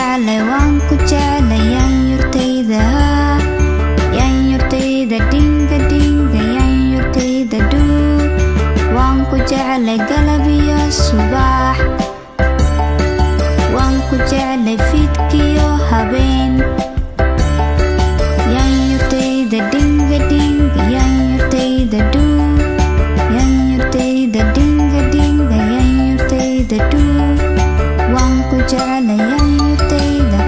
jeclay waan ku jeclay yaanyurtayda yaanyurtayda dhinga dhinga yaanyurtayda dhuu waan ku jeclay galab iyo subax waan ku jeclay fiidkiyo habeen yaanyurtayda dhinga dhinga yaanyurtayda dhuu yaanyurtayda dhinga dhinga yaanyurtayda dhuu waan ku jeclay yaanyurtayda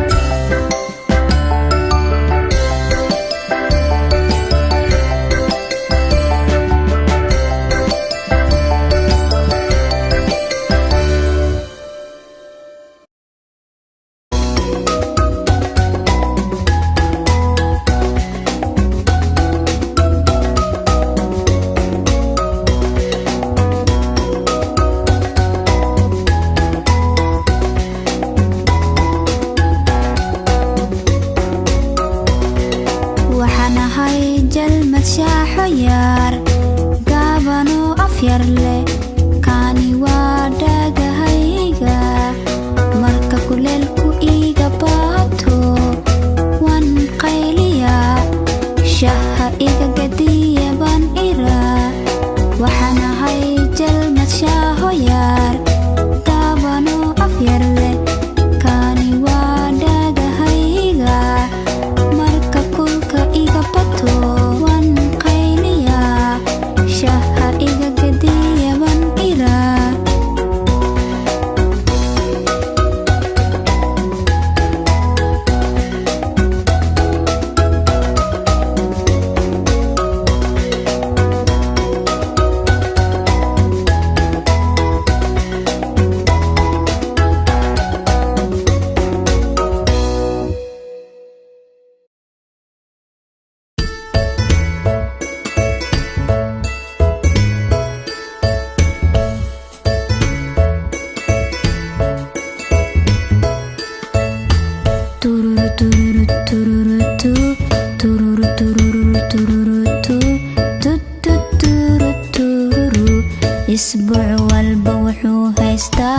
isbuuc walba wuxuu haystaa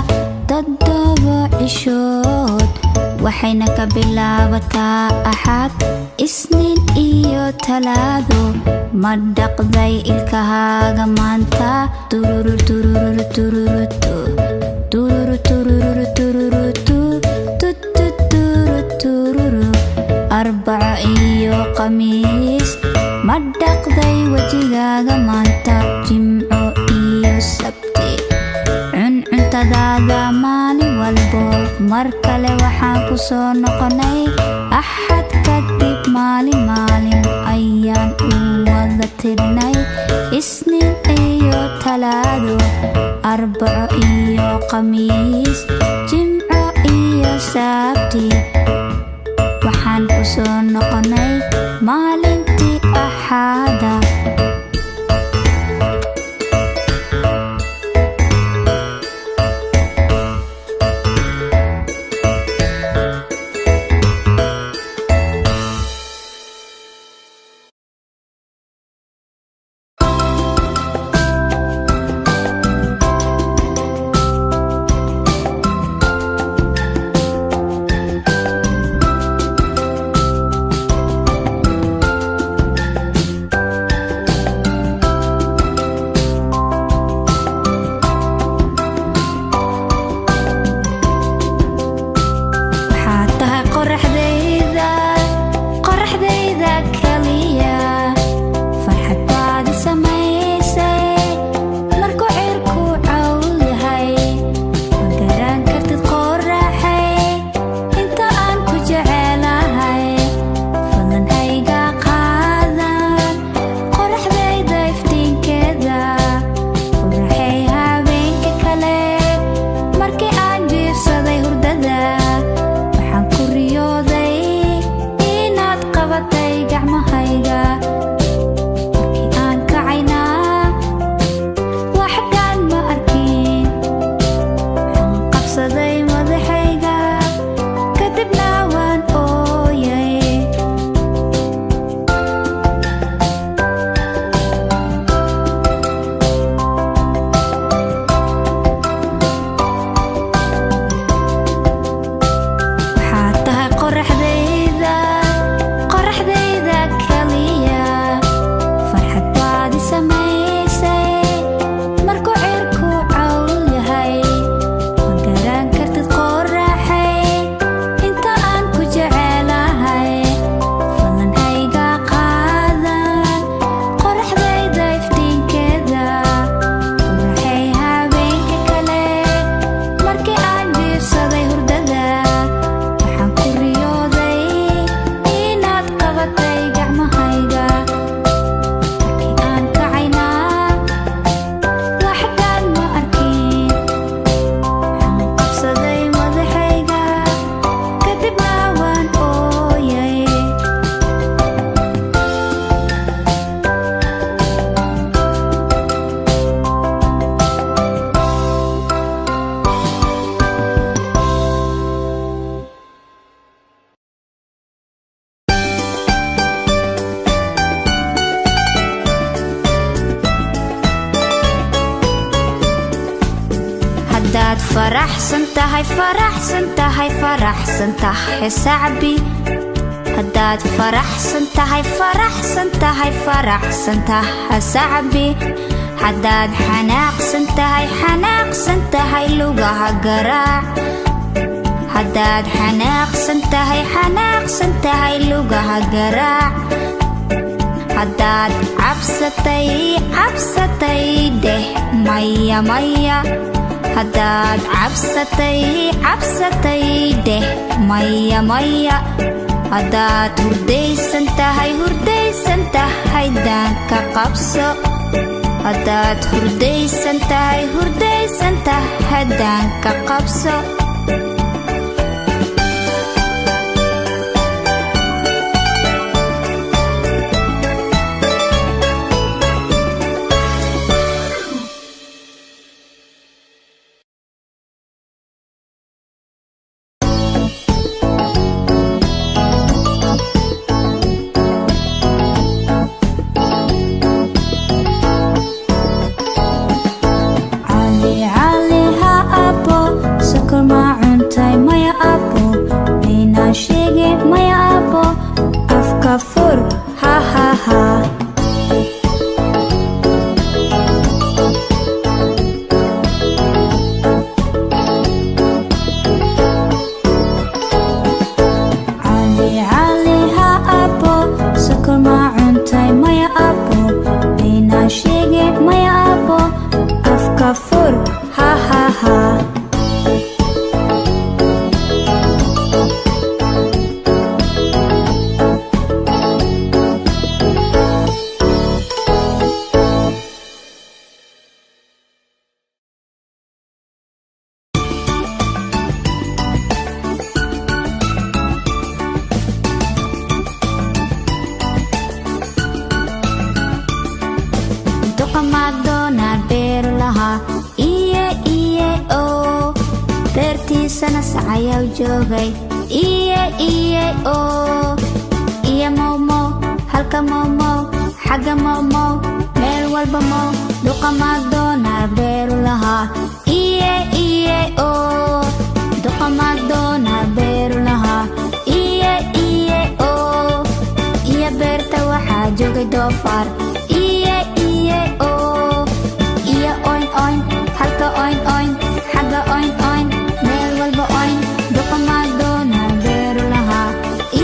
toddoba cishood waxayna ka bilaabataa axad isniin iyo talaado ma dhaqday ilkahaaga maanta tururu tururu tururu tururu tururu tururu tururu tururu arbaco iyo khamiis ma dhaqday wajigaaga maanta jimco iyo sabti cuntadaada maalin walbo mar kale waxaan ku soo noqonay axad kadib maalin ayaan u wada tirnay isniin iyo talaado arbaco iyo khamiis jimco iyo sabti waxaan ku soo noqonay maalintii axada faraxsantahay faraxsantahay faraxsantahay sacbi haddaad faraxsantahay faraxsantahay faraxsantahay sacbi haddaad xanaaqsantahay xanaaqsantahay lugaha garaac haddaad xanaaqsantahay xanaaqsantahay lugaha garaac haddaad cabsatay cabsatay dheh maya maya haddaad cabsatay cabsatay dheh maya maya haddaad hurdaysantahay hurdaysantahay daanka qabso haddaad hurdaysantahay hurdaysantahay daanka qabso joogay iye oo iyo momo halka momo xagga momo meel walba mo duqa macdonald beeru lahaa iye oo duqa macdonald beeru lahaa iye oo iyo beerta waxaa joogay doofaar iye oo iyo oyn oyn halka oyn oyn xagga oyn oyn meel walba oyn duqa macdonald beeru lahaa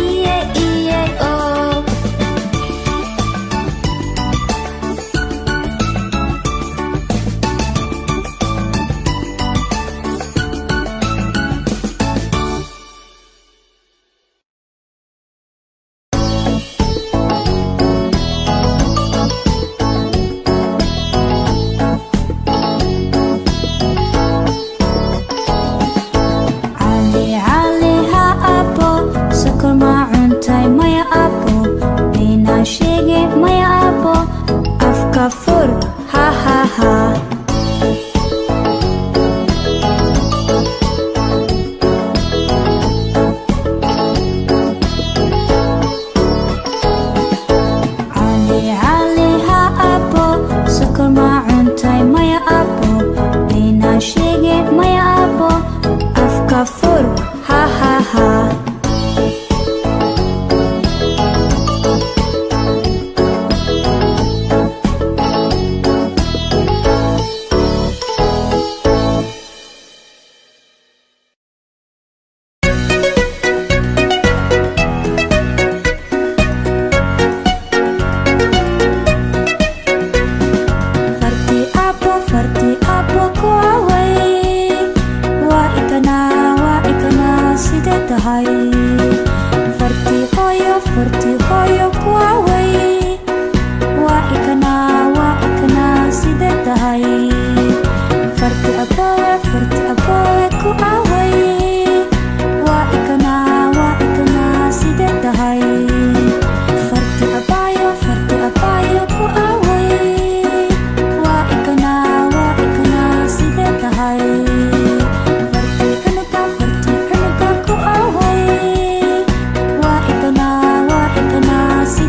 iye oo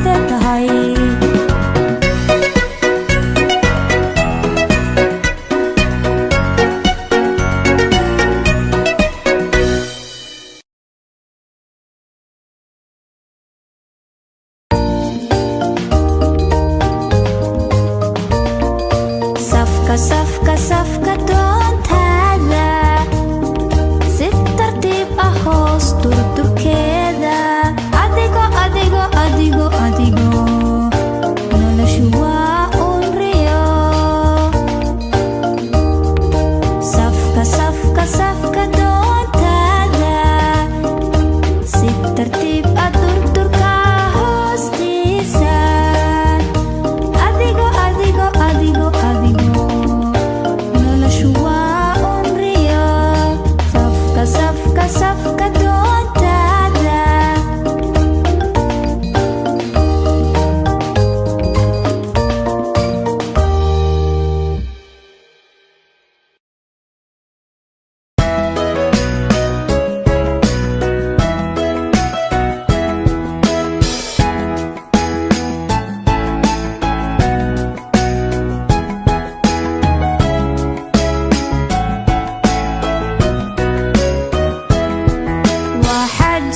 that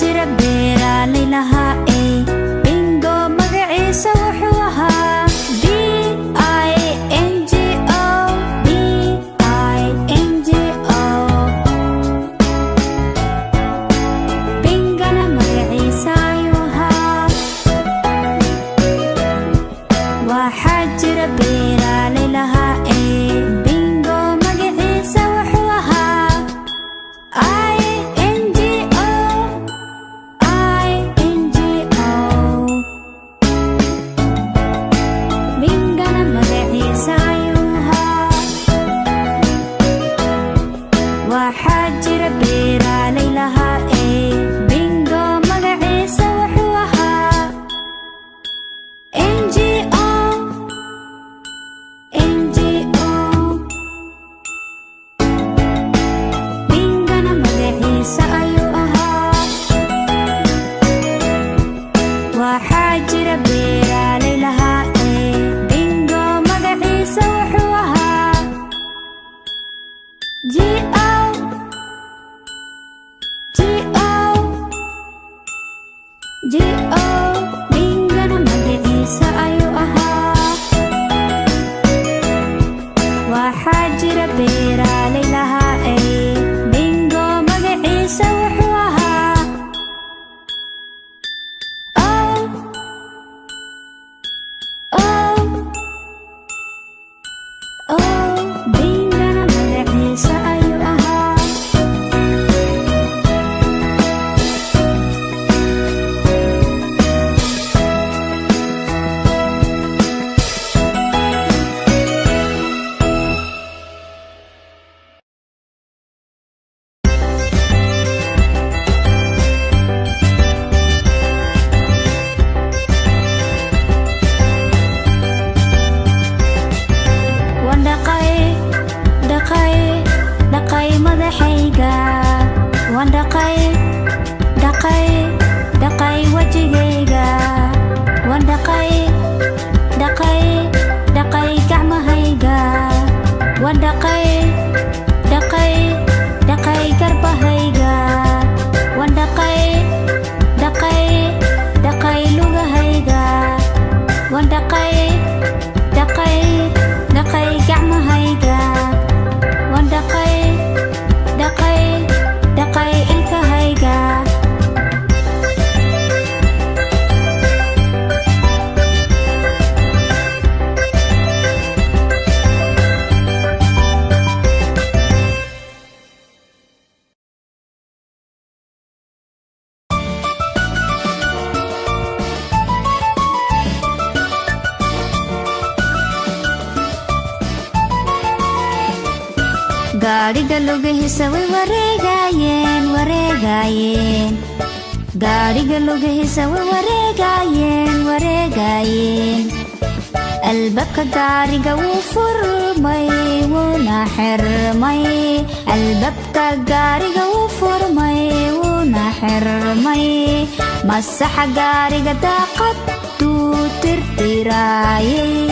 jira beeraley lahaa bingo magaciisa wuxuu ahaa bingo bingana magaciisa ayuu ahaa waxaa jira beeraley lahaa bingo magaciisa wuxuu ahaa bingana magaciisa ayuu ahaa waxaa jira beeraley lahaa bingo magaciisa wuxuu ahaa bingana magaciisa ayuu ahaa waxaa jira beeraley lahaa bingo magaciisa wuxuu ahaa bingana magaciisa ayuu ahaa waxaa jira beeraley lahaa bingo magaciisa wuxuu ahaa bingana magaciisa ayuu ahaa waan dhaqay madaxayga waan dhaqay wajigayga waan dhaqay gacmahayga waan dhaqay garbahayga waan dhaqay lugahayga waan dhaqay gacmahayga waan dhaqay ilkahayga gaadhiga lugihiisa way wareegayeen gaadhiga lugihiisa way wareegayeen albaabka gaariga wuu furmay wuuna xirmay albaabka gaariga wuu furmay wuuna xirmay masaxa gaariga daaqaduu tirtiraayay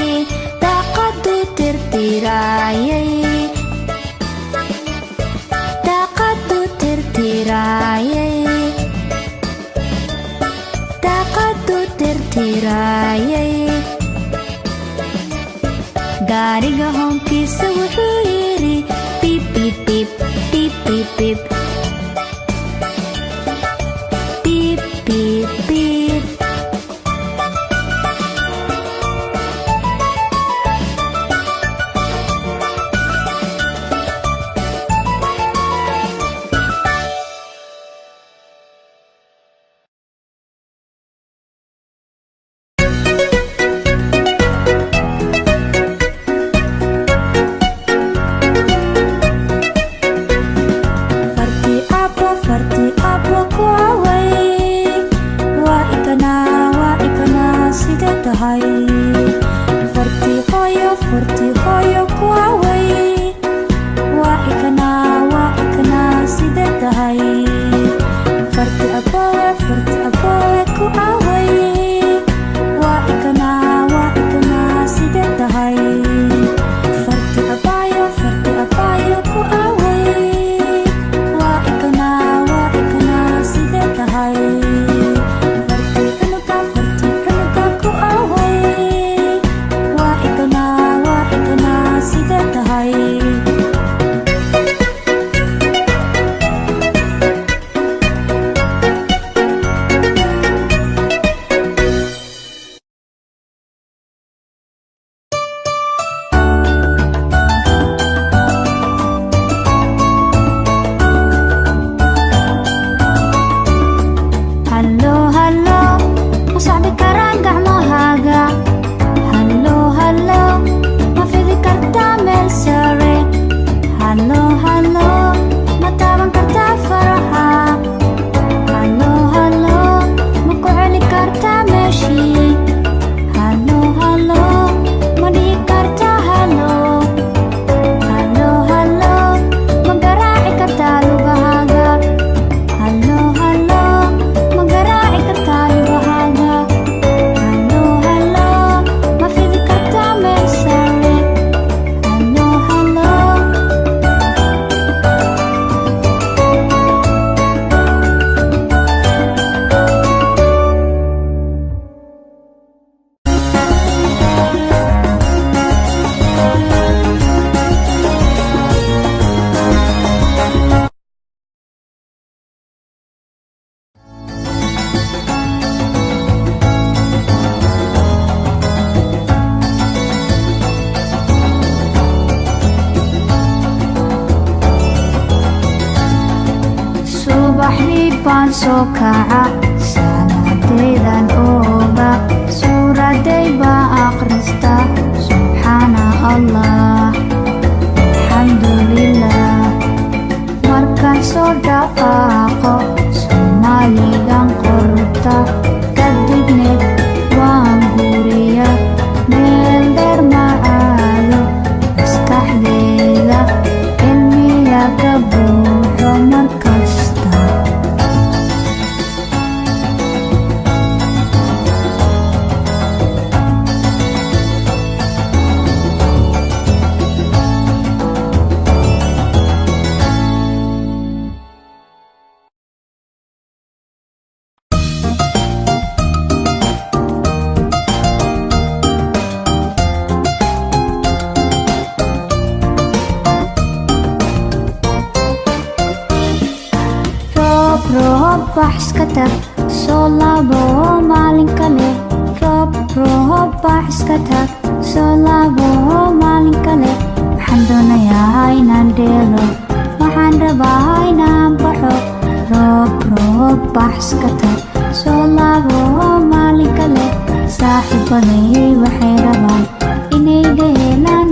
gaariga hoonkiisa wuxuu yiri bip bip bip bip bip bip bip bip bip subaxdii baan soo kaca salaadaydan ooga suuraday baan akhristaa subxaana allah alxamdulilah markaan soo dhaqaaqo soomaaligan qorta kadibne waan guriya meel dheer ma aado maskaxdeeda cilmiga ka buuxo markasta roob wax iska tag soo laabo maalin kale roob wax iska tag soo laabo maalin kale waxaan doonayaa inaan dheelo waxaan rabaa inaan baxo roob wax iska tag soo laabo maalin kale saaxiibaday waxay rabaan inay dheelaan